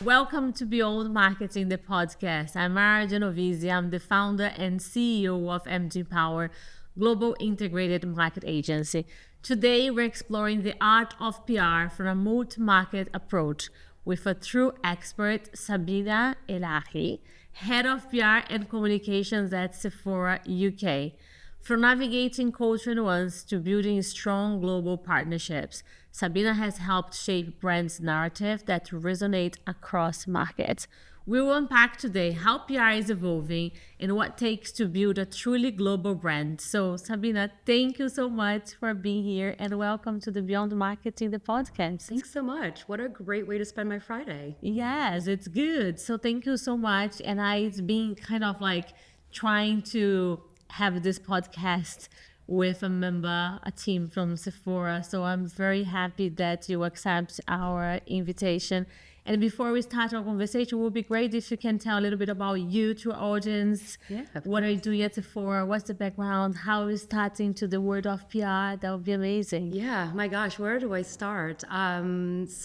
Welcome to Beyond Marketing, the podcast. I'm Maira Genovese. I'm the founder and CEO of MG Power, Global Integrated Market Agency. Today, we're exploring the art of PR from a multi-market approach with a true expert, Sabina Ellahi, Head of PR and Communications at Sephora UK. From navigating cultural nuance to building strong global partnerships, Sabina has helped shape brands' narrative that resonate across markets. We will unpack today how PR is evolving and what it takes to build a truly global brand. So, Sabina, thank you so much for being here and welcome to the Beyond Marketing, the podcast. Thanks so much. What a great way to spend my Friday. Yes, it's good. So, thank you so much. And I've been kind of like trying to have this podcast with a team from Sephora. So I'm very happy that you accept our invitation. And before we start our conversation, it would be great if you can tell a little bit about you to our audience. Yeah. What are you doing at Sephora? What's the background? How are you starting to the world of PR? That would be amazing. Yeah, my gosh, where do I start? As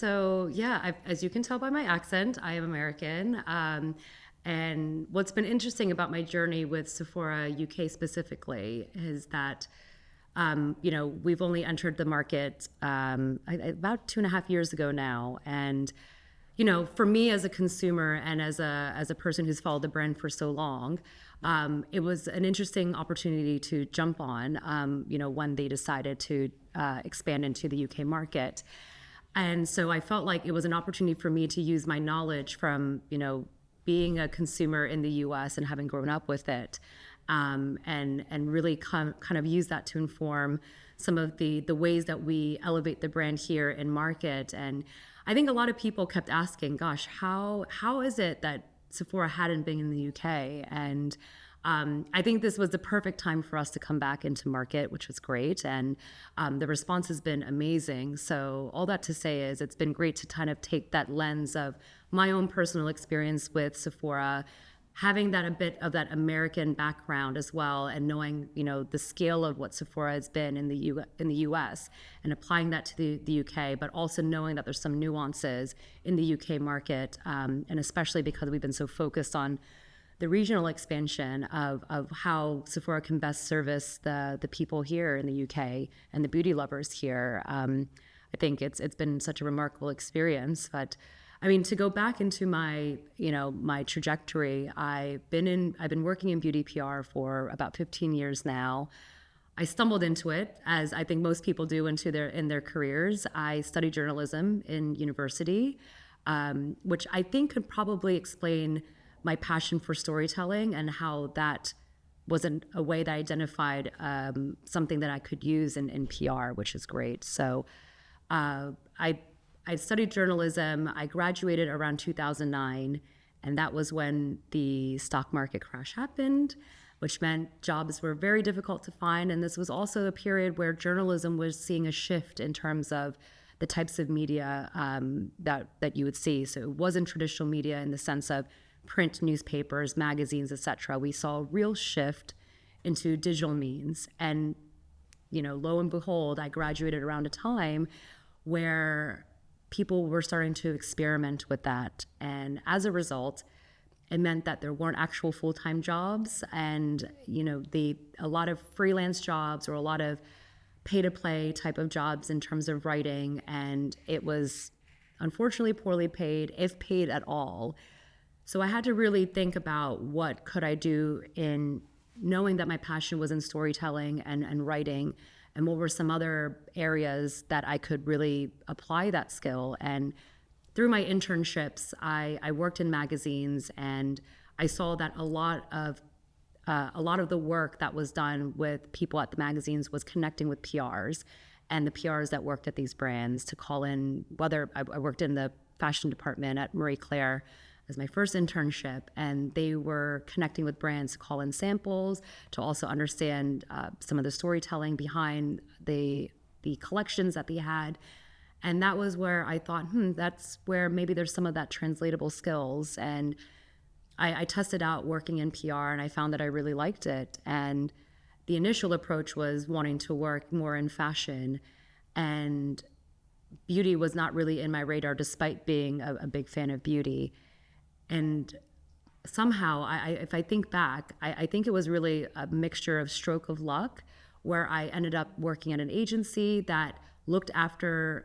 you can tell by my accent, I am American. And what's been interesting about my journey with Sephora UK specifically is that, we've only entered the market about 2.5 years ago now. And, for me as a consumer and as a person who's followed the brand for so long, it was an interesting opportunity to jump on, when they decided to expand into the UK market. And so I felt like it was an opportunity for me to use my knowledge from, being a consumer in the U.S. and having grown up with it, and really kind of use that to inform some of the ways that we elevate the brand here in market. And I think a lot of people kept asking, gosh, how is it that Sephora hadn't been in the U.K.? And I think this was the perfect time for us to come back into market, which was great. And the response has been amazing. So all that to say is it's been great to kind of take that lens of my own personal experience with Sephora, having that a bit of that American background as well, and knowing, the scale of what Sephora has been in the US and applying that to the UK, but also knowing that there's some nuances in the UK market, and especially because we've been so focused on the regional expansion of how Sephora can best service the people here in the UK and the beauty lovers here. I think it's been such a remarkable experience. But I mean, to go back into my my trajectory, I've been working in beauty PR for about 15 years now. I stumbled into it, as I think most people do in their careers. I studied journalism in university, which I think could probably explain my passion for storytelling and how that was a way that I identified something that I could use in PR, which is great. So I studied journalism. I graduated around 2009, and that was when the stock market crash happened, which meant jobs were very difficult to find. And this was also a period where journalism was seeing a shift in terms of the types of media that you would see. So it wasn't traditional media in the sense of print newspapers, magazines, etc. We saw a real shift into digital means. And, lo and behold, I graduated around a time where people were starting to experiment with that. And as a result, it meant that there weren't actual full-time jobs, and, a lot of freelance jobs or a lot of pay-to-play type of jobs in terms of writing. And it was unfortunately poorly paid, if paid at all. So I had to really think about what could I do in knowing that my passion was in storytelling and writing, and what were some other areas that I could really apply that skill. And through my internships, I worked in magazines, and I saw that a lot of the work that was done with people at the magazines was connecting with PRs and the PRs that worked at these brands to call in, whether I worked in the fashion department at Marie Claire as my first internship, and they were connecting with brands to call in samples, to also understand some of the storytelling behind the collections that they had. And that was where I thought, that's where maybe there's some of that translatable skills. And I tested out working in PR, and I found that I really liked it. And the initial approach was wanting to work more in fashion. And beauty was not really in my radar, despite being a big fan of beauty. And somehow, if I think back, I think it was really a mixture of stroke of luck, where I ended up working at an agency that looked after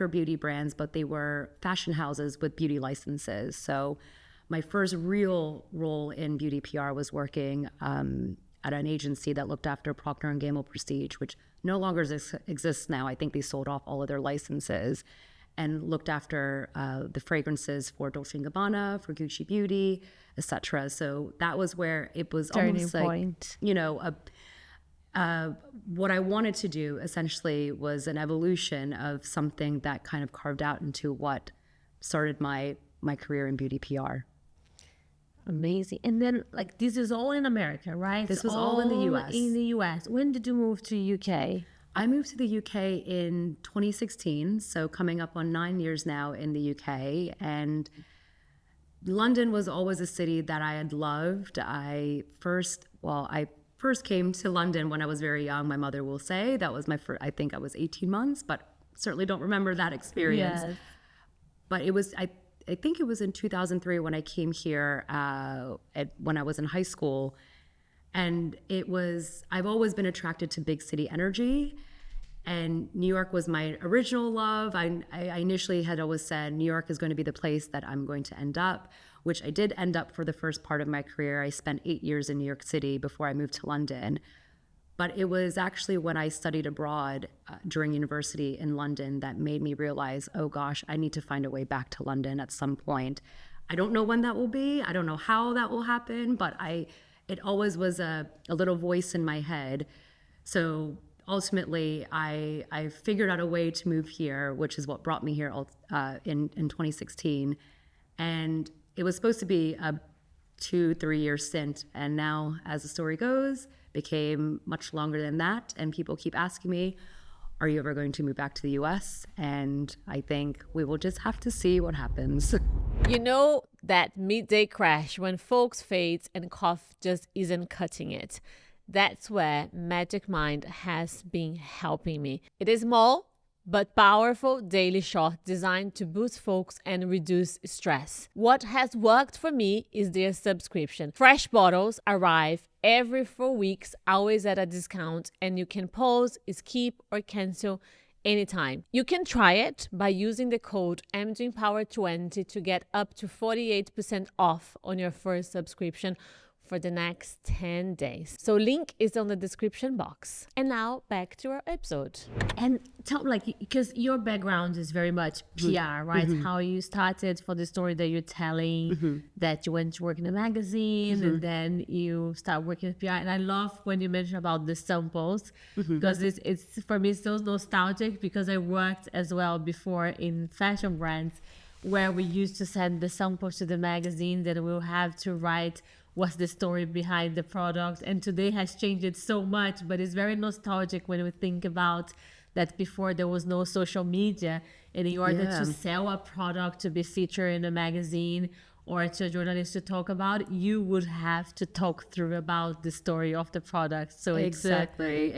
beauty brands, but they were fashion houses with beauty licenses. So my first real role in beauty PR was working at an agency that looked after Procter & Gamble Prestige, which no longer exists now. I think they sold off all of their licenses, and looked after the fragrances for Dolce & Gabbana, for Gucci Beauty, etc. So that was where it was almost like, you know, what I wanted to do essentially was an evolution of something that kind of carved out into what started my career in beauty PR. Amazing. And then, like, this is all in America, right? This was all in the US. In the US. When did you move to UK? I moved to the UK in 2016, so coming up on 9 years now in the UK. And London was always a city that I had loved. I first came to London when I was very young, my mother will say. That was my first, I think I was 18 months, but certainly don't remember that experience. Yes. But it was, I think it was in 2003 when I came here when I was in high school. And I've always been attracted to big city energy. And New York was my original love. I initially had always said New York is going to be the place that I'm going to end up, which I did end up for the first part of my career. I spent 8 years in New York City before I moved to London. But it was actually when I studied abroad during university in London that made me realize, oh gosh, I need to find a way back to London at some point. I don't know when that will be. I don't know how that will happen, but it always was a little voice in my head. So ultimately, I figured out a way to move here, which is what brought me here in 2016. And it was supposed to be a 2-3 year stint. And now, as the story goes, became much longer than that. And people keep asking me, are you ever going to move back to the US? And I think we will just have to see what happens. You know, that midday crash when folks fades and cough just isn't cutting it. That's where Magic Mind has been helping me. It is small but powerful daily shot designed to boost focus and reduce stress. What has worked for me is their subscription. Fresh bottles arrive every 4 weeks, always at a discount, and you can pause, skip, or cancel anytime. You can try it by using the code MDreamPower20 to get up to 48% off on your first subscription for the next 10 days. So link is on the description box. And now back to our episode. And tell me, like, because your background is very much PR, right? Mm-hmm. How you started for the story that you're telling, that you went to work in a magazine and then you start working with PR. And I love when you mention about the samples because it's for me so nostalgic because I worked as well before in fashion brands where we used to send the samples to the magazine that we'll have to write what's the story behind the product. And today has changed it so much, but it's very nostalgic when we think about that before there was no social media, and in order to sell a product to be featured in a magazine or to a journalist to talk about, you would have to talk through about the story of the product. So exactly.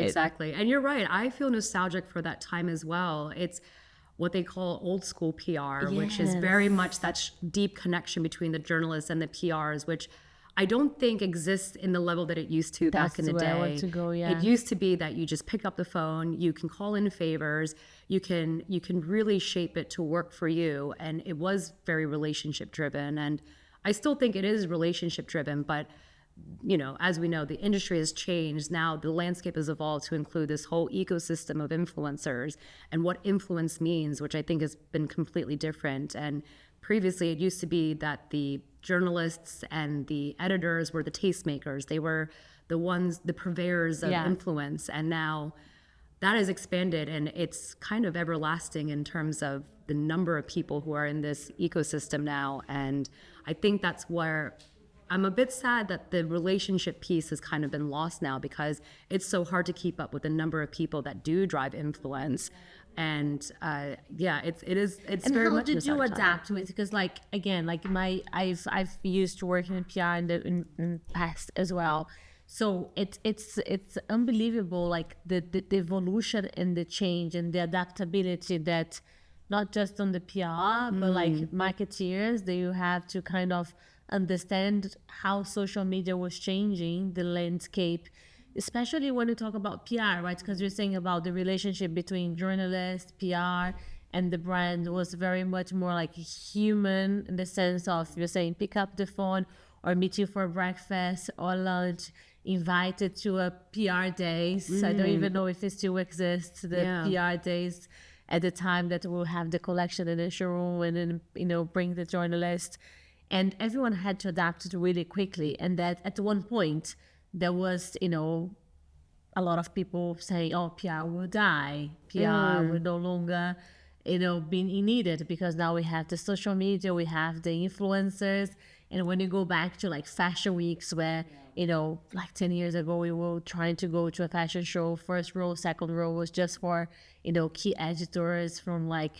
And you're right. I feel nostalgic for that time as well. It's what they call old school PR, which is very much that deep connection between the journalists and the PRs, which I don't think exists in the level that it used to back in the day. That's where I want to go, It used to be that you just pick up the phone, you can call in favors, you can really shape it to work for you. And it was very relationship driven. And I still think it is relationship driven, but you know, as we know, the industry has changed. Now the landscape has evolved to include this whole ecosystem of influencers and what influence means, which I think has been completely different. And previously it used to be that the journalists and the editors were the tastemakers. They were the purveyors of influence. And now that has expanded and it's kind of everlasting in terms of the number of people who are in this ecosystem now. And I think that's where I'm a bit sad that the relationship piece has kind of been lost now because it's so hard to keep up with the number of people that do drive influence. And it's and very how much. Did you adapt to it? Because like again, like I've used to work in PR in the past as well. So it's unbelievable, like the evolution and the change and the adaptability that not just on the PR, but like marketeers, that you have to kind of understand how social media was changing the landscape, especially when you talk about PR, right? Because you're saying about the relationship between journalists, PR, and the brand was very much more like human, in the sense of, you're saying pick up the phone or meet you for breakfast or lunch, invited to a PR days. I don't even know if it still exists, the PR days, at the time that we'll have the collection in the showroom, and then, bring the journalist. And everyone had to adapt it really quickly. And that at one point, there was, a lot of people saying, oh, PR will die. PR will no longer, be needed, because now we have the social media, we have the influencers. And when you go back to like fashion weeks where, like 10 years ago, we were trying to go to a fashion show, first row, second row was just for, key editors from like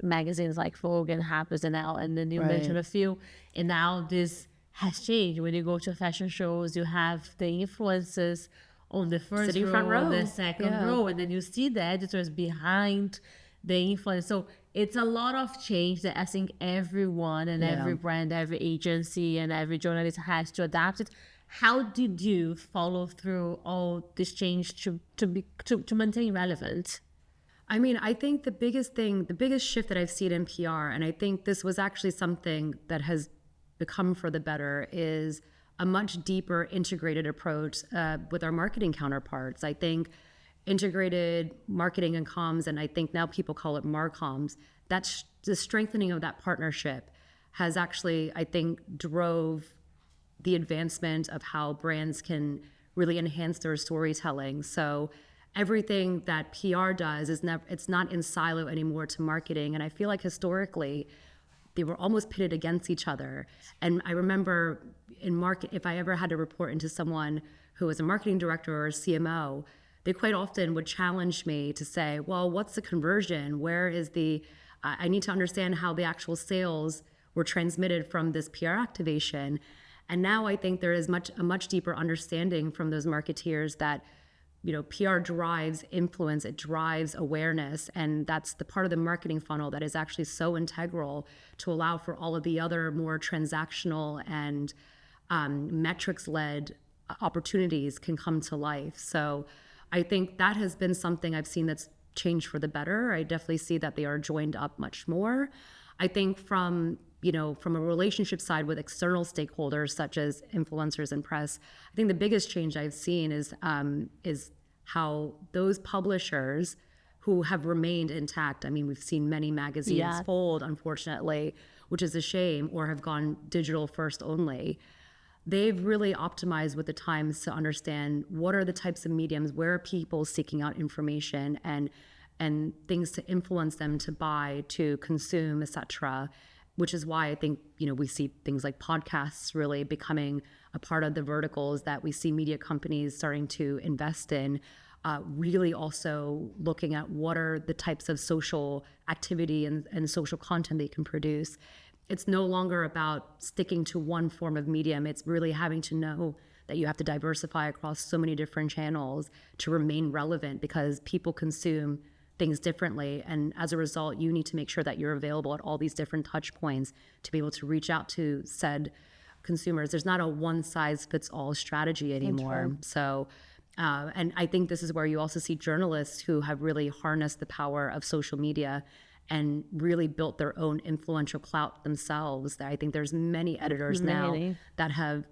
magazines like Vogue and Harper's and Now, and then you mentioned a few. And now this has changed. When you go to fashion shows, you have the influencers on the first Sitting row, front row, the second row, and then you see the editors behind the influence. So it's a lot of change that I think everyone and every brand, every agency, and every journalist has to adapt it. How did you follow through all this change to maintain relevant? I mean, I think the biggest shift that I've seen in PR, and I think this was actually something that has become for the better, is a much deeper integrated approach with our marketing counterparts. I think integrated marketing and comms, and I think now people call it marcoms, that's the strengthening of that partnership has actually, I think, drove the advancement of how brands can really enhance their storytelling. So everything that PR does it's not in silo anymore to marketing. And I feel like historically they were almost pitted against each other. And I remember in market, if I ever had to report into someone who was a marketing director or a CMO, they quite often would challenge me to say, well, what's the conversion? Where is I need to understand how the actual sales were transmitted from this PR activation. And now I think there is a much deeper understanding from those marketeers that, PR drives influence, it drives awareness, and that's the part of the marketing funnel that is actually so integral to allow for all of the other more transactional and metrics-led opportunities can come to life. So I think that has been something I've seen that's changed for the better. I definitely see that they are joined up much more. I think from a relationship side with external stakeholders such as influencers and press, I think the biggest change I've seen is how those publishers who have remained intact. I mean, we've seen many magazines fold, unfortunately, which is a shame, or have gone digital first only. They've really optimized with the times to understand what are the types of mediums, where are people seeking out information and things to influence them to buy, to consume, etc. Which is why I think, we see things like podcasts really becoming a part of the verticals that we see media companies starting to invest in, really also looking at what are the types of social activity and social content they can produce. It's no longer about sticking to one form of medium. It's really having to know that you have to diversify across so many different channels to remain relevant, because people consume things differently, and as a result you need to make sure that you're available at all these different touch points to be able to reach out to said consumers. There's not a one size fits all strategy anymore. So and I think this is where you also see journalists who have really harnessed the power of social media and really built their own influential clout themselves. I think there's many editors now that have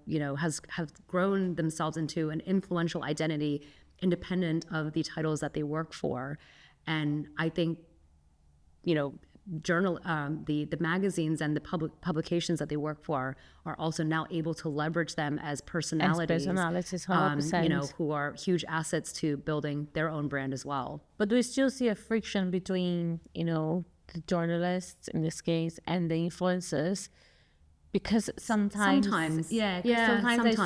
grown themselves into an influential identity independent of the titles that they work for. And I think, the magazines and the publications that they work for are also now able to leverage them as personalities, 100%. Who are huge assets to building their own brand as well. But we still see a friction between, the journalists in this case and the influencers, because sometimes I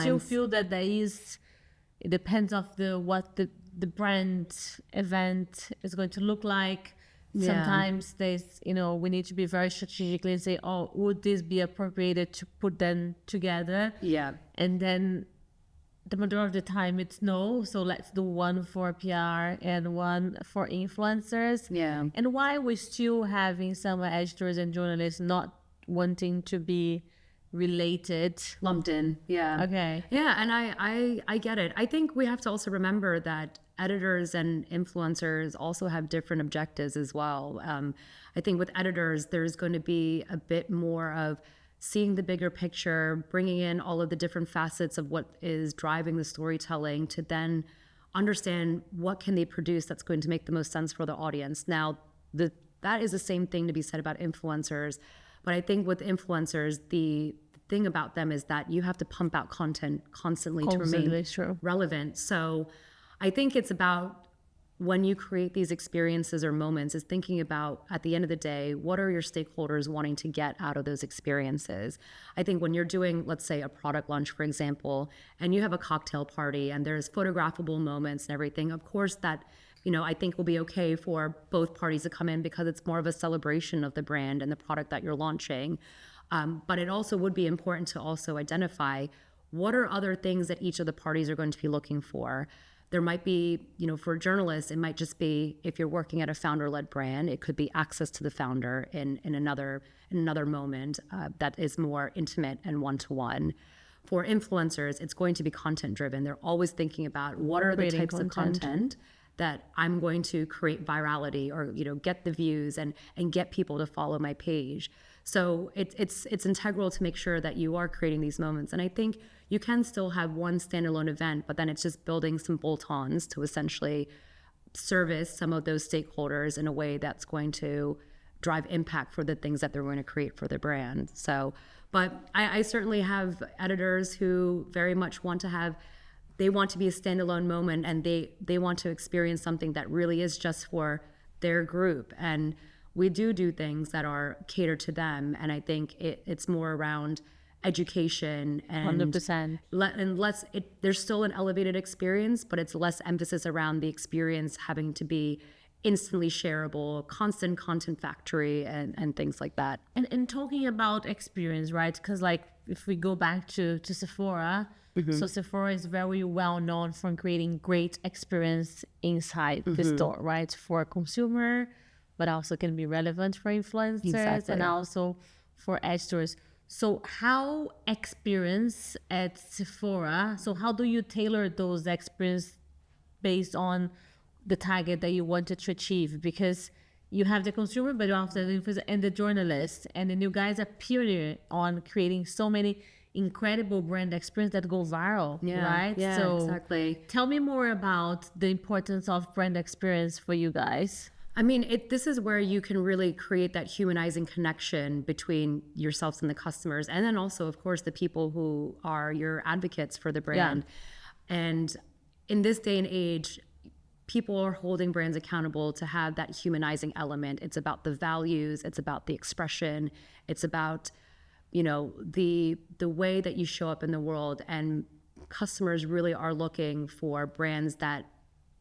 still feel that it depends of what the brand event is going to look like. Sometimes there's, we need to be very strategically and say, oh, would this be appropriated to put them together? Yeah. And then the majority of the time it's no. So let's do one for PR and one for influencers. Yeah. And why we're still having some editors and journalists not wanting to be related. Lumped in. Yeah. Okay. Yeah. And I get it. I think we have to also remember that editors and influencers also have different objectives as well. I think with editors, there's going to be a bit more of seeing the bigger picture, bringing in all of the different facets of what is driving the storytelling to then understand what can they produce that's going to make the most sense for the audience. Now, that is the same thing to be said about influencers. But I think with influencers, the thing about them is that you have to pump out content constantly to remain relevant. So I think it's about when you create these experiences or moments is thinking about, at the end of the day, what are your stakeholders wanting to get out of those experiences? I think when you're doing, let's say, a product launch, for example, and you have a cocktail party and there's photographable moments and everything, of course that, I think will be okay for both parties to come in because it's more of a celebration of the brand and the product that you're launching. But it also would be important to also identify what are other things that each of the parties are going to be looking for. There might be, for journalists, it might just be if you're working at a founder-led brand, it could be access to the founder in another moment that is more intimate and one-to-one. For influencers, it's going to be content-driven. They're always thinking about what are the types of content that I'm going to create virality or get the views and get people to follow my page. So it's integral to make sure that you are creating these moments. And I think you can still have one standalone event, but then it's just building some bolt-ons to essentially service some of those stakeholders in a way that's going to drive impact for the things that they're going to create for their brand. So, but I certainly have editors who very much want to be a standalone moment, and they want to experience something that really is just for their group. And we do things that are catered to them. And I think it's more around education and 100%. There's still an elevated experience, but it's less emphasis around the experience having to be instantly shareable, constant content factory and things like that. And talking about experience, right? Because like if we go back to Sephora, so Sephora is very well known for creating great experience inside the store, right? For a consumer, but also can be relevant for influencers and also for editors. So how experience at Sephora, so how do you tailor those experience based on the target that you wanted to achieve? Because you have the consumer, but you also have the influencer and the journalist. And then you guys are pioneer on creating so many incredible brand experience that go viral, right? Yeah, so exactly. Tell me more about the importance of brand experience for you guys. I mean, this is where you can really create that humanizing connection between yourselves and the customers. And then also, of course, the people who are your advocates for the brand. Yeah. And in this day and age, people are holding brands accountable to have that humanizing element. It's about the values. It's about the expression. It's about, the way that you show up in the world. And customers really are looking for brands that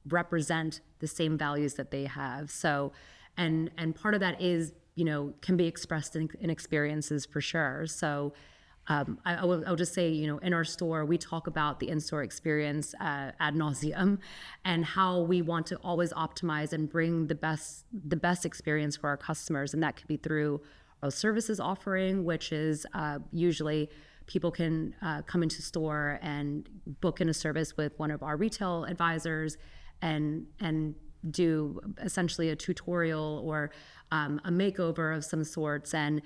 represent the same values that they have. So, and part of that is, can be expressed in experiences for sure. So I'll just say, in our store, we talk about the in-store experience ad nauseum and how we want to always optimize and bring the best experience for our customers. And that could be through our services offering, which is usually people can come into store and book in a service with one of our retail advisors and do essentially a tutorial or a makeover of some sorts and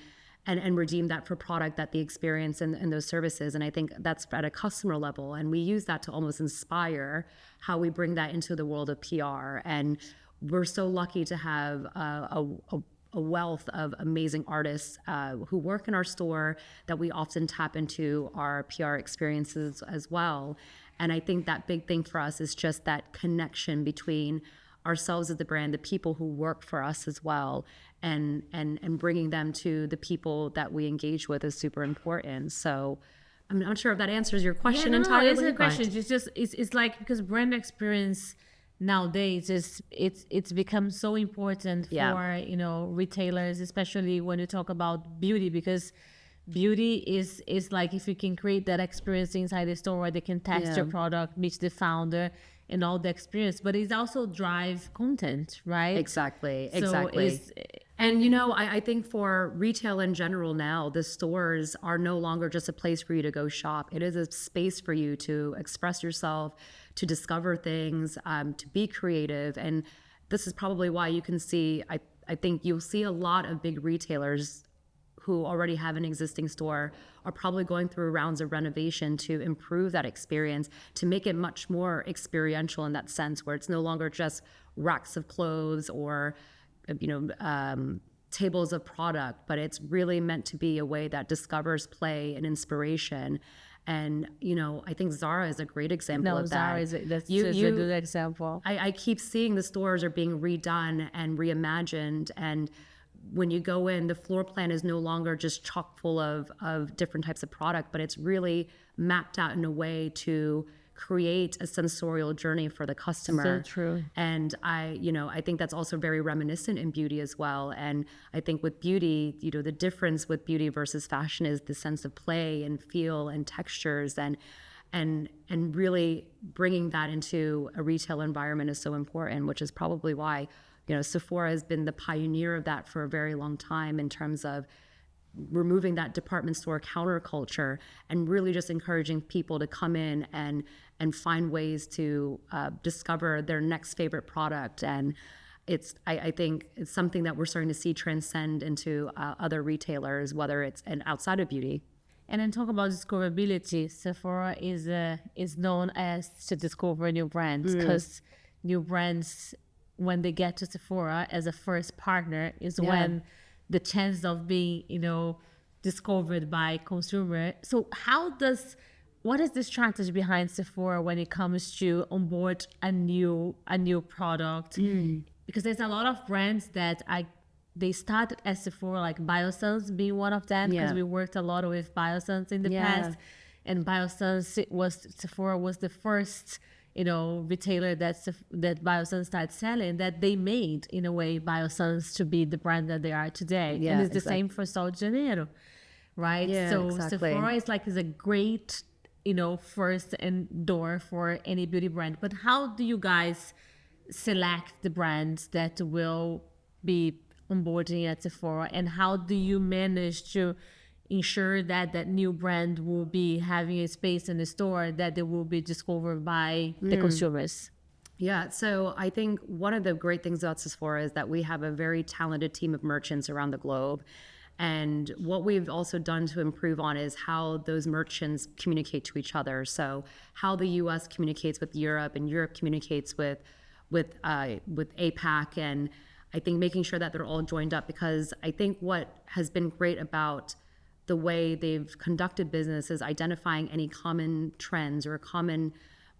redeem that for product that the experience in those services. And I think that's at a customer level. And we use that to almost inspire how we bring that into the world of PR. And we're so lucky to have a wealth of amazing artists who work in our store that we often tap into our PR experiences as well. And I think that big thing for us is just that connection between ourselves as the brand, the people who work for us as well, and bringing them to the people that we engage with is super important. So I'm not sure if that answers your question entirely. It's a question. It's just it's like, because brand experience nowadays it's become so important for retailers, especially when you talk about beauty, because beauty is like if you can create that experience inside the store where they can test your product, meet the founder, and all the experience, but it's also drive content, right? Exactly. So And you know, I think for retail in general now, the stores are no longer just a place for you to go shop. It is a space for you to express yourself, to discover things, to be creative. And this is probably why you can see, I think you'll see a lot of big retailers who already have an existing store are probably going through rounds of renovation to improve that experience, to make it much more experiential in that sense, where it's no longer just racks of clothes or, tables of product, but it's really meant to be a way that discovers play and inspiration. And, I think Zara is a great example of that. Zara is that's a good example. I keep seeing the stores are being redone and reimagined, and when you go in, the floor plan is no longer just chock full of different types of product, but it's really mapped out in a way to create a sensorial journey for the customer. So true. And I think that's also very reminiscent in beauty as well. And I think with beauty, the difference with beauty versus fashion is the sense of play and feel and textures, and really bringing that into a retail environment is so important, which is probably why Sephora has been the pioneer of that for a very long time in terms of removing that department store counterculture and really just encouraging people to come in and find ways to discover their next favorite product. And I think it's something that we're starting to see transcend into other retailers, whether it's outside of beauty. And then talk about discoverability. Sephora is known as to discover new brands, because new brands, when they get to Sephora as a first partner, is when the chance of being, discovered by consumer. So what is the strategy behind Sephora when it comes to onboard a new product? Because there's a lot of brands that they started as Sephora, like Biosense being one of them, because we worked a lot with Biosense in the past, and Sephora was the first retailer that Biosense started selling, that they made, in a way, Biosense to be the brand that they are today. And it's the same for Sol de Janeiro, right? Yeah, so exactly. Sephora is a great, first and door for any beauty brand. But how do you guys select the brands that will be onboarding at Sephora, and how do you manage to ensure that new brand will be having a space in the store that they will be discovered by the consumers? Yeah, so I think one of the great things about Sephora is that we have a very talented team of merchants around the globe. And what we've also done to improve on is how those merchants communicate to each other. So how the US communicates with Europe, and Europe communicates with APAC, and I think making sure that they're all joined up, because I think what has been great about the way they've conducted business is identifying any common trends or common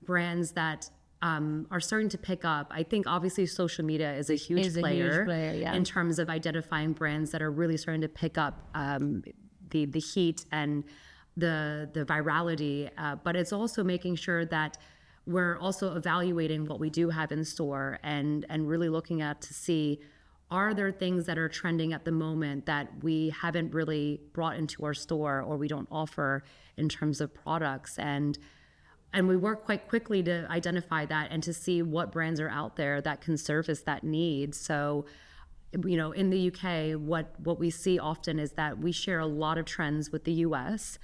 brands that are starting to pick up. I think obviously social media is a huge player in terms of identifying brands that are really starting to pick up the heat and the virality. But it's also making sure that we're also evaluating what we do have in store and really looking at to see, are there things that are trending at the moment that we haven't really brought into our store or we don't offer in terms of products? And we work quite quickly to identify that and to see what brands are out there that can service that need. So, in the UK, what we see often is that we share a lot of trends with the US,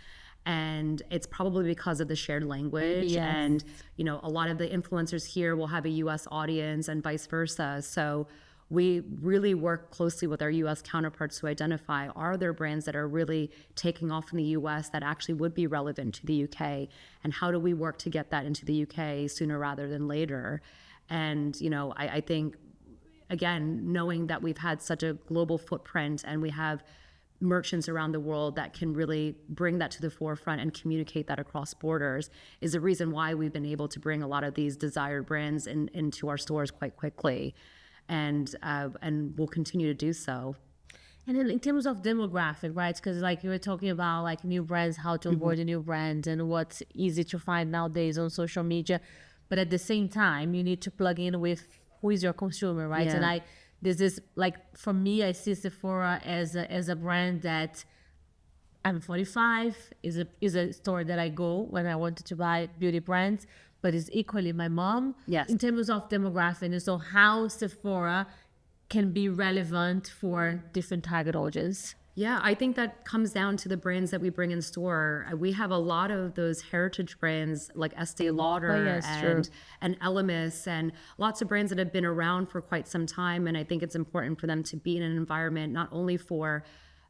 and it's probably because of the shared language. And a lot of the influencers here will have a US audience and vice versa. So we really work closely with our US counterparts to identify, are there brands that are really taking off in the US that actually would be relevant to the UK, and how do we work to get that into the UK sooner rather than later? And I think, again, knowing that we've had such a global footprint and we have merchants around the world that can really bring that to the forefront and communicate that across borders is the reason why we've been able to bring a lot of these desired brands into our stores quite quickly, and we'll continue to do so. And then in terms of demographic, right? Because like you were talking about like new brands, how to onboard a new brand, and what's easy to find nowadays on social media, but at the same time you need to plug in with who is your consumer, right? And this is like, for me, I see Sephora as a brand that I'm 45. Is a store that I go when I wanted to buy beauty brands, but it's equally my mom. Yes. In terms of demographic, and so how Sephora can be relevant for different target audience. Yeah, I think that comes down to the brands that we bring in store. We have a lot of those heritage brands like Estee Lauder yes, true. and Elemis, and lots of brands that have been around for quite some time. And I think it's important for them to be in an environment not only for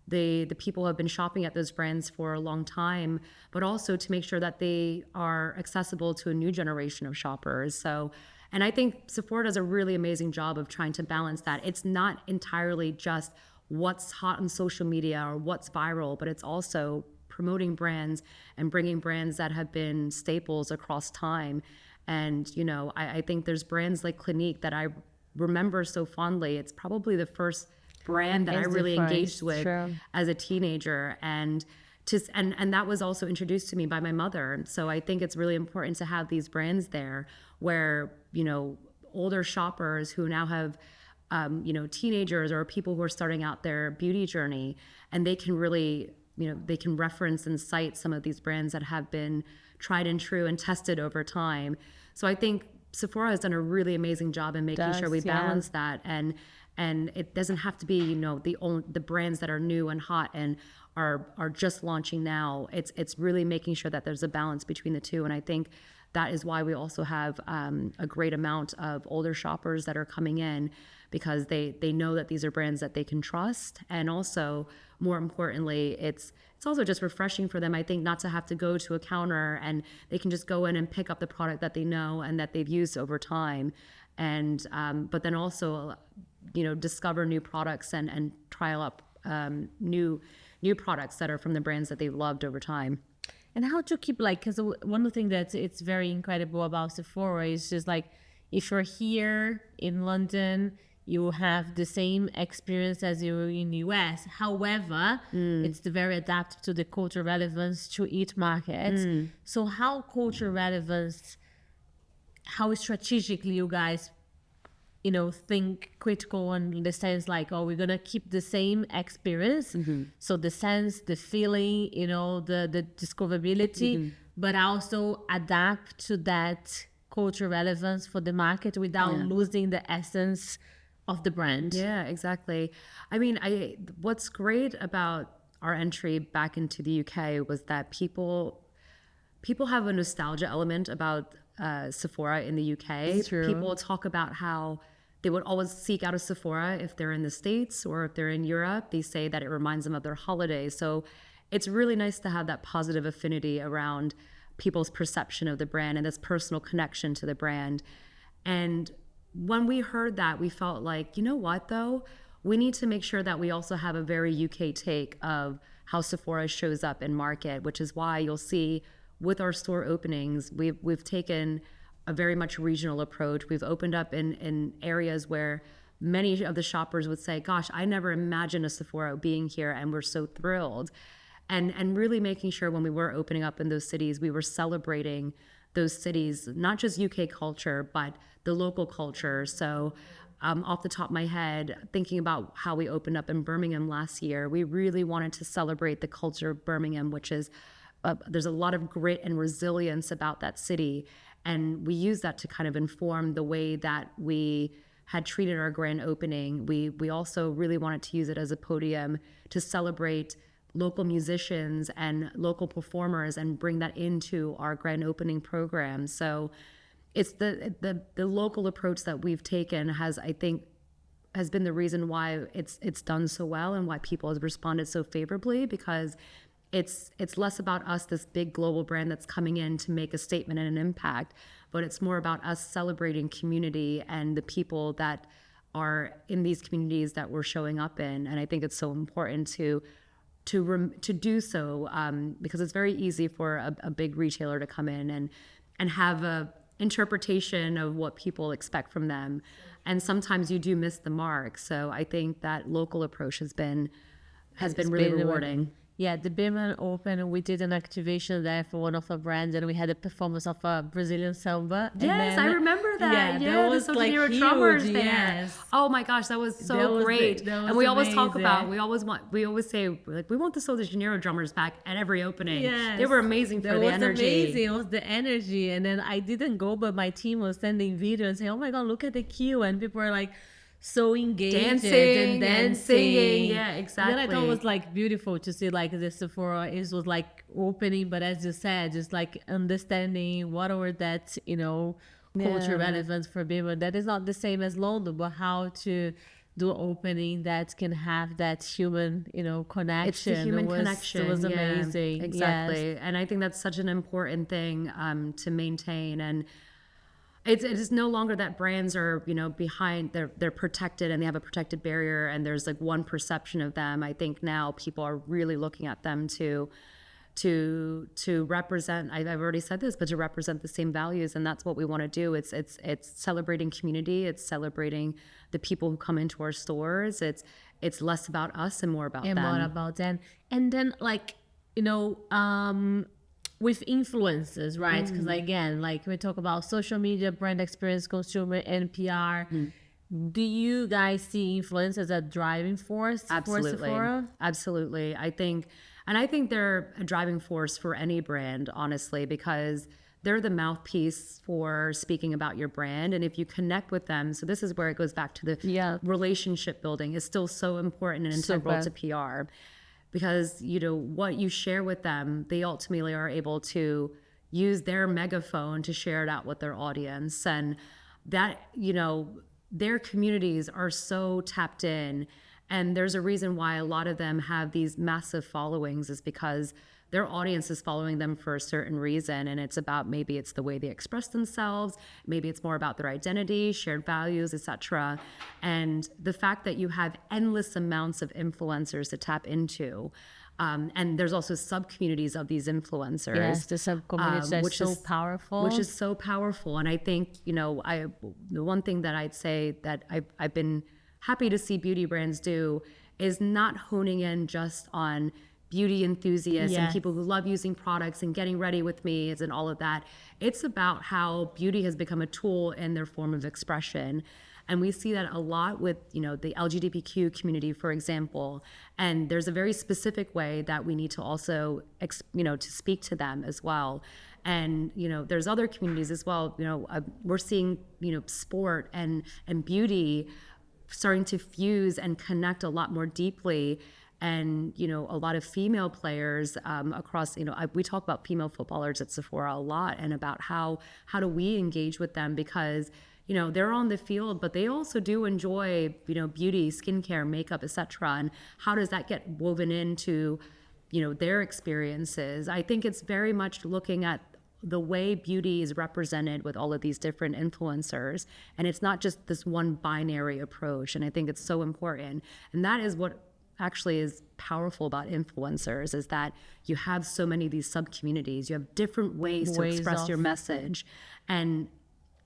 the people who have been shopping at those brands for a long time, but also to make sure that they are accessible to a new generation of shoppers. So, and I think Sephora does a really amazing job of trying to balance that. It's not entirely just what's hot on social media or what's viral, but it's also promoting brands and bringing brands that have been staples across time. And, you know, I think there's brands like Clinique that I remember so fondly. It's probably the first brand that I really engaged with as a teenager. And that was also introduced to me by my mother. So I think it's really important to have these brands there where, you know, older shoppers who now have you know, teenagers or people who are starting out their beauty journey, and they can really, you know, they can reference and cite some of these brands that have been tried and true and tested over time. So I think Sephora has done a really amazing job in making sure we balance that, and it doesn't have to be, you know, the brands that are new and hot and are just launching now. It's really making sure that there's a balance between the two, and I think that is why we also have a great amount of older shoppers that are coming in, because they know that these are brands that they can trust. And also, more importantly, it's also just refreshing for them, I think, not to have to go to a counter, and they can just go in and pick up the product that they know and that they've used over time. And but then also, you know, discover new products and trial up new products that are from the brands that they've loved over time. And how to keep, like, because one of the things that it's very incredible about Sephora is just like, if you're here in London, you have the same experience as you in US. However, it's very adapted to the cultural relevance to each market. So how cultural relevance, how strategically you guys, you know, think critical in the sense like, oh, we're gonna keep the same experience. So the sense, the feeling, you know, the discoverability, but also adapt to that cultural relevance for the market without losing the essence of the brand. Yeah, exactly. I mean, what's great about our entry back into the UK was that people have a nostalgia element about Sephora in the UK. People talk about how they would always seek out a Sephora if they're in the States or if they're in Europe. They say that it reminds them of their holidays. So it's really nice to have that positive affinity around people's perception of the brand and this personal connection to the brand. And when we heard that, we felt like, you know what, though? We need to make sure that we also have a very UK take of how Sephora shows up in market, which is why you'll see with our store openings, we've taken a very much regional approach. We've opened up in areas where many of the shoppers would say, gosh, I never imagined a Sephora being here, and we're so thrilled. And really making sure when we were opening up in those cities, we were celebrating those cities, not just UK culture, but the local culture. So off the top of my head, thinking about how we opened up in Birmingham last year, we really wanted to celebrate the culture of Birmingham, which is, there's a lot of grit and resilience about that city. And we use that to kind of inform the way that we had treated our grand opening. We also really wanted to use it as a podium to celebrate local musicians and local performers and bring that into our grand opening program. So it's the local approach that we've taken has been the reason why it's done so well and why people have responded so favorably, because it's less about us, this big global brand that's coming in to make a statement and an impact, but it's more about us celebrating community and the people that are in these communities that we're showing up in. And I think it's so important to do so, because it's very easy for a big retailer to come in and have a interpretation of what people expect from them, and sometimes you do miss the mark. So I think that local approach has been really rewarding. Yeah, the Birmingham Open, we did an activation there for one of our brands, and we had a performance of a Brazilian samba. Yes, and then, I remember that. Yeah, that was the like Janeiro huge, drummers there. yes. Oh my gosh, that was so That was great. that was and we always talk amazing. about, we always say, like, we want the Rio de Janeiro drummers back at every opening. Yes. They were amazing for the energy. Amazing. It was the energy. And then I didn't go, but my team was sending video and saying, oh my God, look at the queue. And people were like, so engaged dancing and singing. Yeah, exactly. And then I thought it was like beautiful to see like the Sephora. It was like opening, but as you said, just like understanding what are that, you know, culture relevance for people. That is not the same as London, but how to do opening that can have that human, you know, connection. It's the human connection. It was amazing. Exactly. Yes. And I think that's such an important thing to maintain. And it is no longer that brands are, you know, behind, they're protected and they have a protected barrier and there's like one perception of them. I think now people are really looking at them to represent, I've already said this, but to represent the same values. And that's what we want to do. It's celebrating community. It's celebrating the people who come into our stores. It's less about us and more about them. And more about them. And then like, you know, with influencers, right? Because again, like we talk about social media, brand experience, consumer, and PR. Do you guys see influencers as a driving force for Sephora? Absolutely. I think they're a driving force for any brand, honestly, because they're the mouthpiece for speaking about your brand. And if you connect with them, so this is where it goes back to the relationship building is still so important and integral to PR. Because, you know, what you share with them, they ultimately are able to use their megaphone to share it out with their audience. And that, you know, their communities are so tapped in. And there's a reason why a lot of them have these massive followings is because their audience is following them for a certain reason. And it's about, maybe it's the way they express themselves, maybe it's more about their identity, shared values, etc. And the fact that you have endless amounts of influencers to tap into, and there's also sub-communities of these influencers. Yes, the sub-communities are so powerful. Which is so powerful. And I think, you know, the one thing that I'd say that I've been happy to see beauty brands do is not honing in just on beauty enthusiasts and people who love using products and getting ready with me and all of that. It's about how beauty has become a tool in their form of expression. And we see that a lot with, you know, the LGBTQ community, for example. And there's a very specific way that we need to also, you know, to speak to them as well. And, you know, there's other communities as well. You know, we're seeing, you know, sport and beauty starting to fuse and connect a lot more deeply. And, you know, a lot of female players across, you know, we talk about female footballers at Sephora a lot and about how do we engage with them, because, you know, they're on the field, but they also do enjoy, you know, beauty, skincare, makeup, etc. And how does that get woven into, you know, their experiences? I think it's very much looking at the way beauty is represented with all of these different influencers. And it's not just this one binary approach. And I think it's so important. And that is what actually is powerful about influencers, is that you have so many of these sub-communities. You have different ways to express your message. And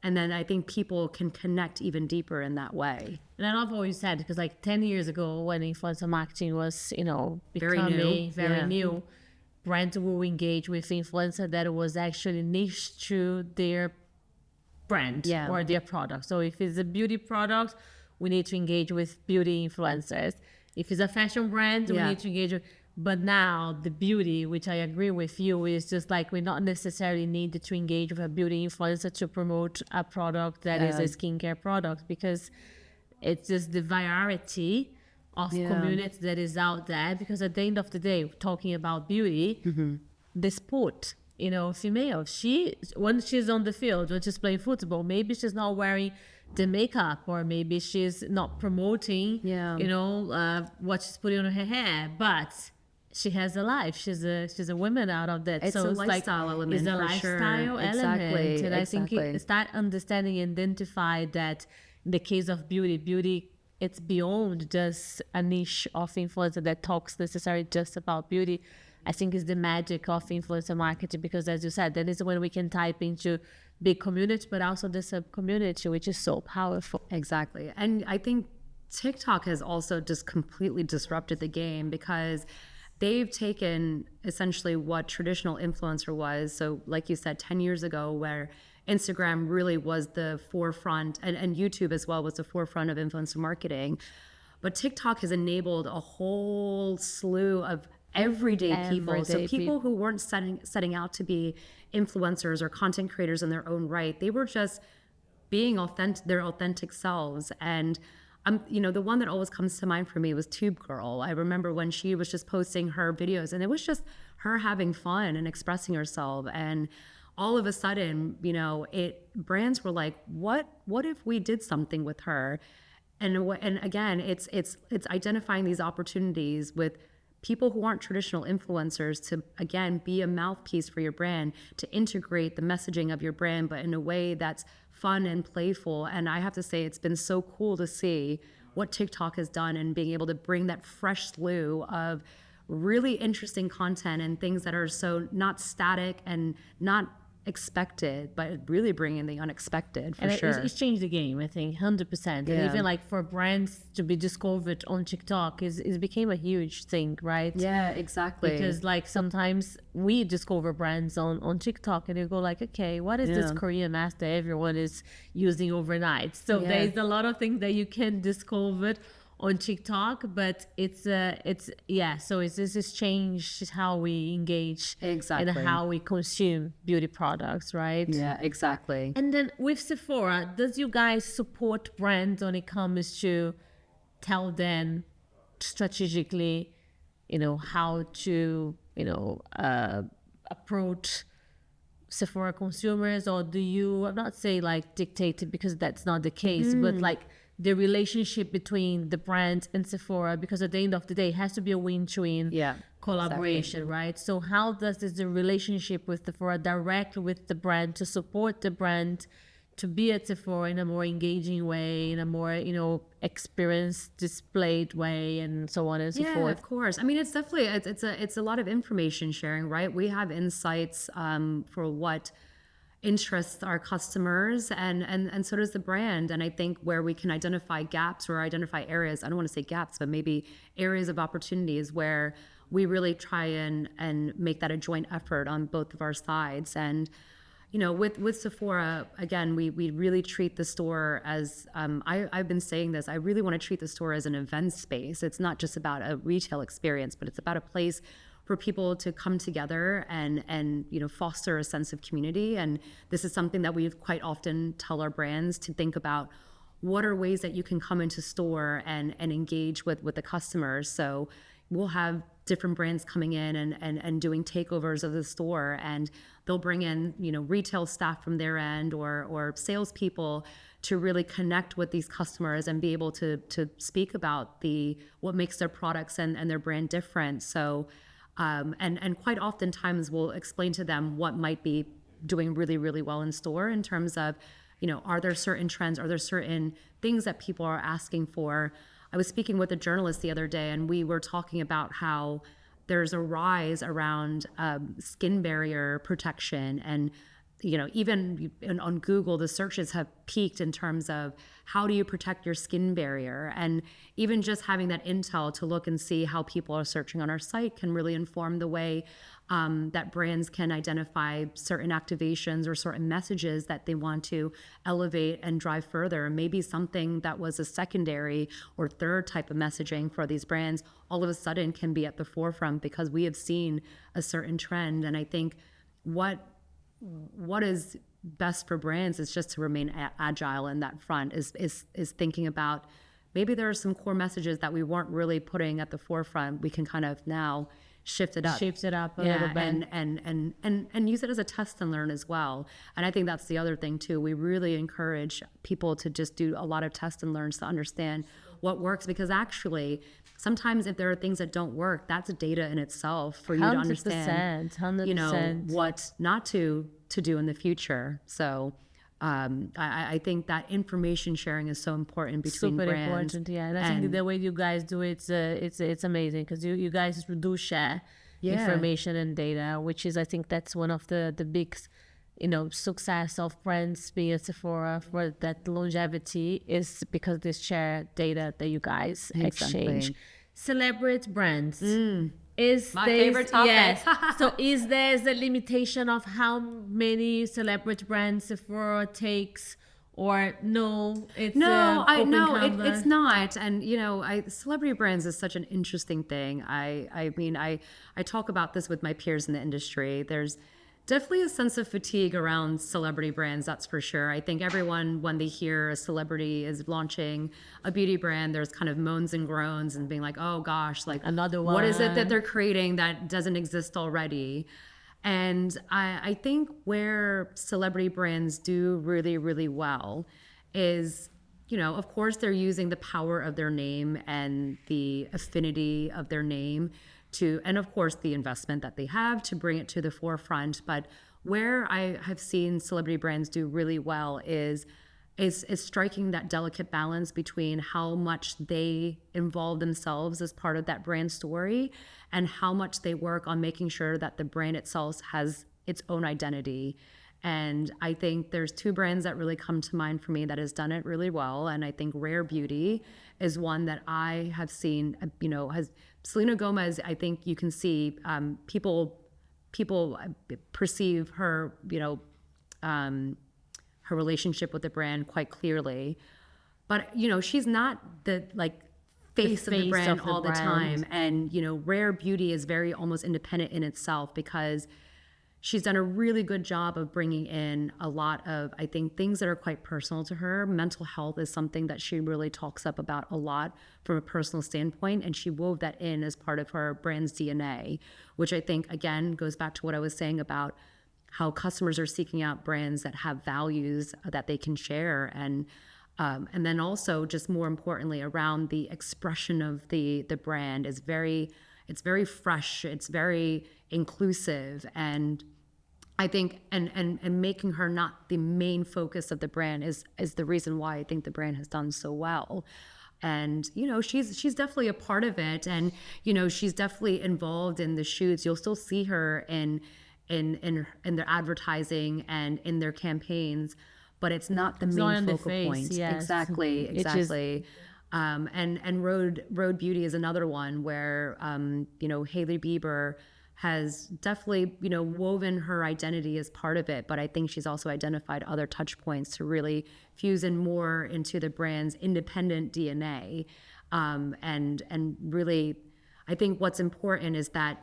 then I think people can connect even deeper in that way. And I love what you said, because like 10 years ago when influencer marketing was, you know, becoming very new, brands will engage with influencer that was actually niche to their brand or their product. So if it's a beauty product, we need to engage with beauty influencers. If it's a fashion brand, we need to engage with. But now the beauty, which I agree with you, is just like we not necessarily need to engage with a beauty influencer to promote a product that is a skincare product, because it's just the variety of community that is out there. Because at the end of the day, talking about beauty, the sport, you know, female, when she's on the field, when she's playing football, maybe she's not wearing the makeup, or maybe she's not promoting, you know, what she's putting on her hair, but she has a life. She's a woman out of that. It's so a lifestyle element. It's a lifestyle element. Exactly. And I think start understanding and identify that in the case of beauty, it's beyond just a niche of influencer that talks necessarily just about beauty. I think it's the magic of influencer marketing, because as you said, that is when we can type into big community, but also the sub-community, which is so powerful. Exactly. And I think TikTok has also just completely disrupted the game, because they've taken essentially what traditional influencer was. So like you said, 10 years ago, where Instagram really was the forefront, and YouTube as well was the forefront of influencer marketing. But TikTok has enabled a whole slew of everyday people. So people who weren't setting out to be influencers or content creators in their own right, they were just being their authentic selves. And the one that always comes to mind for me was Tube Girl. I remember when she was just posting her videos, and it was just her having fun and expressing herself. And all of a sudden, brands were like, what if we did something with her? And again, it's identifying these opportunities with people who aren't traditional influencers to, again, be a mouthpiece for your brand, to integrate the messaging of your brand, but in a way that's fun and playful. And I have to say, it's been so cool to see what TikTok has done and being able to bring that fresh slew of really interesting content and things that are so not static and not expected, but really bringing the unexpected for sure. It's changed the game, I think, 100%. And even like for brands to be discovered on TikTok is became a huge thing, right? Yeah, exactly. Because like sometimes we discover brands on TikTok and you go like, okay, what is this Korean mask that everyone is using overnight? So there's a lot of things that you can discover on TikTok, but so this has changed how we engage exactly and how we consume beauty products, right? Yeah, exactly. And then with Sephora, does you guys support brands when it comes to tell them strategically, how to, approach Sephora consumers, or do you, I'm not saying like dictate it because that's not the case, but like the relationship between the brand and Sephora, because at the end of the day, it has to be a win-to-win collaboration, right? So how does the relationship with Sephora directly with the brand to support the brand to be at Sephora in a more engaging way, in a more, experience displayed way, and so on and so forth? Yeah, of course. I mean, it's definitely, it's a lot of information sharing, right? We have insights for what interests our customers, and so does the brand. And I think where we can identify gaps or identify areas, I don't want to say gaps, but maybe areas of opportunities where we really try and make that a joint effort on both of our sides. And with Sephora, again, we really treat the store as, I've been saying this, I really want to treat the store as an event space. It's not just about a retail experience, but it's about a place for people to come together and foster a sense of community. And this is something that we quite often tell our brands to think about. What are ways that you can come into store and engage with the customers? So we'll have different brands coming in and doing takeovers of the store, and they'll bring in retail staff from their end or salespeople to really connect with these customers and be able to speak about what makes their products and their brand different. So and quite oftentimes we'll explain to them what might be doing really, really well in store in terms of, are there certain trends? Are there certain things that people are asking for? I was speaking with a journalist the other day, and we were talking about how there's a rise around skin barrier protection. And even on Google, the searches have peaked in terms of how do you protect your skin barrier? And even just having that intel to look and see how people are searching on our site can really inform the way that brands can identify certain activations or certain messages that they want to elevate and drive further. Maybe something that was a secondary or third type of messaging for these brands all of a sudden can be at the forefront because we have seen a certain trend. And I think what is best for brands is just to remain agile in that front, is thinking about maybe there are some core messages that we weren't really putting at the forefront. We can kind of now shift it up a little bit and use it as a test and learn as well. And I think that's the other thing too. We really encourage people to just do a lot of test and learns to understand what works, because actually sometimes if there are things that don't work, that's data in itself for you to understand 100%. What not to do in the future. So I think that information sharing is so important between super brands. Important, yeah. And I think the way you guys do it's amazing, because you guys do share information and data, which is, I think that's one of the big success of brands being at Sephora for that longevity, is because they share data that you guys exchange. Celebrate brands. Is My there favorite topic. Yes. So is there a limitation of how many celebrity brands Sephora takes, or no? It's No, I open no, canvas. it's not. And celebrity brands is such an interesting thing. I talk about this with my peers in the industry. There's definitely a sense of fatigue around celebrity brands, that's for sure. I think everyone, when they hear a celebrity is launching a beauty brand, there's kind of moans and groans and being like, oh gosh, like Another what is it one. that they're creating that doesn't exist already? And I think where celebrity brands do really, really well is, of course, they're using the power of their name and the affinity of their name and of course, the investment that they have to bring it to the forefront. But where I have seen celebrity brands do really well is striking that delicate balance between how much they involve themselves as part of that brand story and how much they work on making sure that the brand itself has its own identity. And I think there's two brands that really come to mind for me that has done it really well. And I think Rare Beauty is one that I have seen, has Selena Gomez. I think you can see people perceive her, her relationship with the brand quite clearly. But, she's not the face of the brand all the time. And, Rare Beauty is very almost independent in itself because she's done a really good job of bringing in a lot of, I think, things that are quite personal to her. Mental health is something that she really talks up about a lot from a personal standpoint, and she wove that in as part of her brand's DNA, which I think, again, goes back to what I was saying about how customers are seeking out brands that have values that they can share. And then also, just more importantly, around the expression of the brand it's very fresh, it's very inclusive, and I think and making her not the main focus of the brand is the reason why I think the brand has done so well. And she's definitely a part of it, and she's definitely involved in the shoots. You'll still see her in their advertising and in their campaigns, but it's not the main focal point. Yes. Exactly. And Road Beauty is another one where Hailey Bieber has definitely woven her identity as part of it, but I think she's also identified other touch points to really fuse in more into the brand's independent DNA. And really, I think what's important is that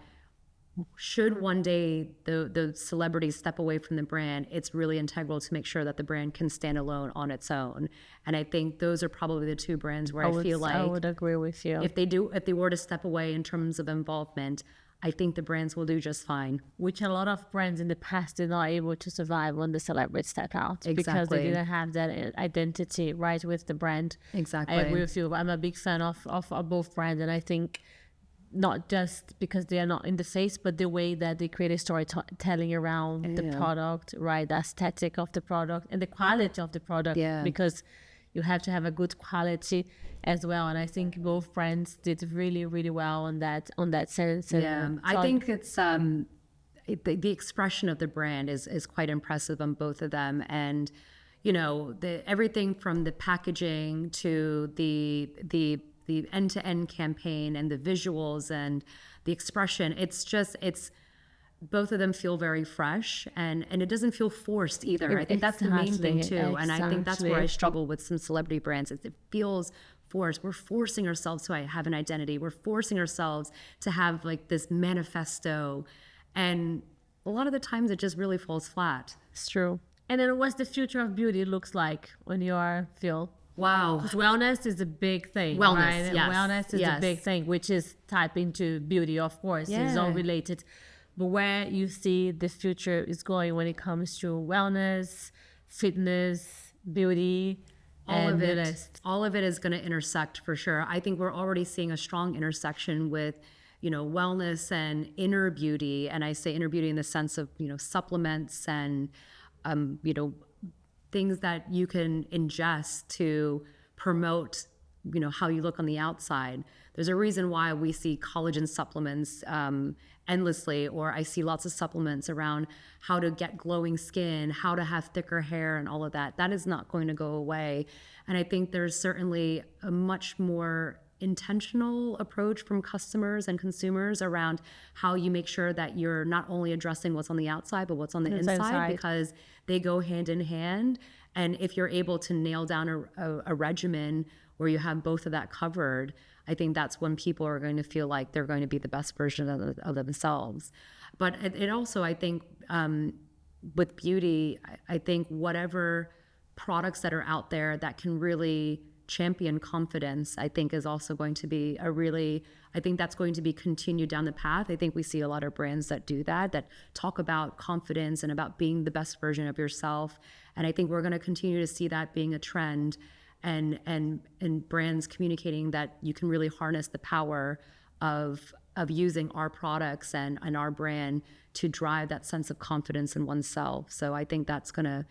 should one day the celebrities step away from the brand, it's really integral to make sure that the brand can stand alone on its own. And I think those are probably the two brands where I would agree with you. If they were to step away in terms of involvement, I think the brands will do just fine. Which a lot of brands in the past did not able to survive when the celebrities step out. Exactly. Because they didn't have that identity right with the brand. Exactly. I agree with you. I'm a big fan of both brands, and I think not just because they are not in the face, but the way that they create a storytelling around the product, right? The aesthetic of the product and the quality of the product. Yeah. Because you have to have a good quality as well, and I think both brands did really, really well on that sense. I think it's the expression of the brand is quite impressive on both of them, and everything from the packaging to the end-to-end campaign and the visuals and the expression. It's both of them feel very fresh, and it doesn't feel forced either. I think that's the main thing too. Exactly. And I think that's where I struggle with some celebrity brands. It feels forced. We're forcing ourselves to have an identity. We're forcing ourselves to have this manifesto. And a lot of the times it just really falls flat. It's true. And then what's the future of beauty looks like on your field? Wow. Because wellness is a big thing. Wellness, right? yes. Wellness is a big thing, which is tied into beauty, of course. Yeah. It's all related. But where you see the future is going when it comes to wellness, fitness, beauty, all of it is going to intersect for sure. I think we're already seeing a strong intersection with, wellness and inner beauty. And I say inner beauty in the sense of, supplements and, things that you can ingest to promote, how you look on the outside. There's a reason why we see collagen supplements endlessly, or I see lots of supplements around how to get glowing skin, how to have thicker hair, and all of that. That is not going to go away. And I think there's certainly a much more intentional approach from customers and consumers around how you make sure that you're not only addressing what's on the outside, but what's on the inside, because they go hand in hand. And if you're able to nail down a regimen where you have both of that covered, I think that's when people are going to feel like they're going to be the best version of themselves. But it also, I think, with beauty, I think whatever products that are out there that can really champion confidence, I think is also going to be I think that's going to be continued down the path. I think we see a lot of brands that do that talk about confidence and about being the best version of yourself. And I think we're going to continue to see that being a trend, and brands communicating that you can really harness the power of using our products and our brand to drive that sense of confidence in oneself. So I think that's going to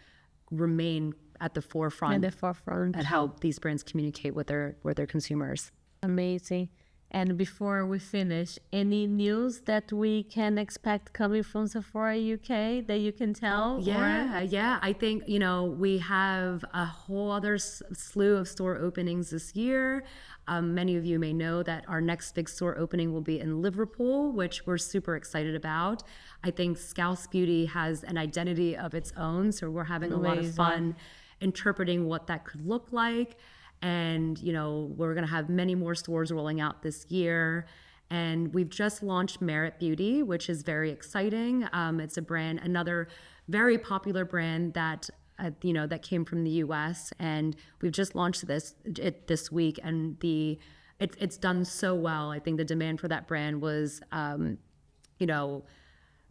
remain at the forefront at how these brands communicate with their consumers. Amazing. And before we finish, any news that we can expect coming from Sephora UK that you can tell? Yeah. I think, we have a whole other slew of store openings this year. Many of you may know that our next big store opening will be in Liverpool, which we're super excited about. I think Scouse Beauty has an identity of its own, so we're having a lot of fun interpreting what that could look like. And, we're going to have many more stores rolling out this year. And we've just launched Merit Beauty, which is very exciting. It's a brand, another very popular brand that, that came from the US. And we've just launched this week. And it's done so well. I think the demand for that brand was,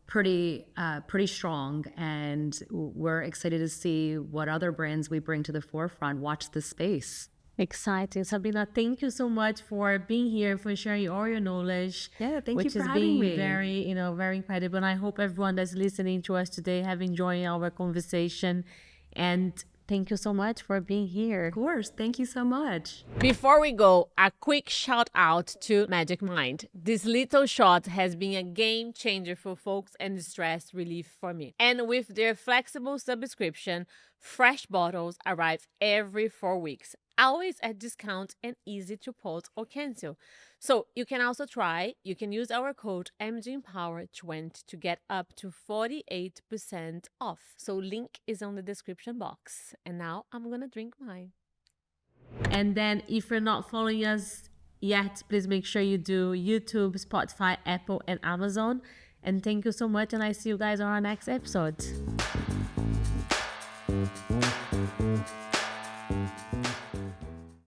pretty strong, and we're excited to see what other brands we bring to the forefront. Watch this space. Exciting. Sabina, thank you so much for being here, for sharing all your knowledge. Yeah, thank you for having me. Which has been very incredible. And I hope everyone that's listening to us today have enjoyed our conversation. And thank you so much for being here. Of course. Thank you so much. Before we go, a quick shout out to Magic Mind. This little shot has been a game changer for folks and stress relief for me. And with their flexible subscription, fresh bottles arrive every 4 weeks, always at discount and easy to pause or cancel. So you can also try. You can use our code MGEMPOWER20 to get up to 48% off. So link is on the description box. And now I'm gonna drink mine. And then if you're not following us yet, please make sure you do: YouTube, Spotify, Apple, and Amazon. And thank you so much, and I see you guys on our next episode.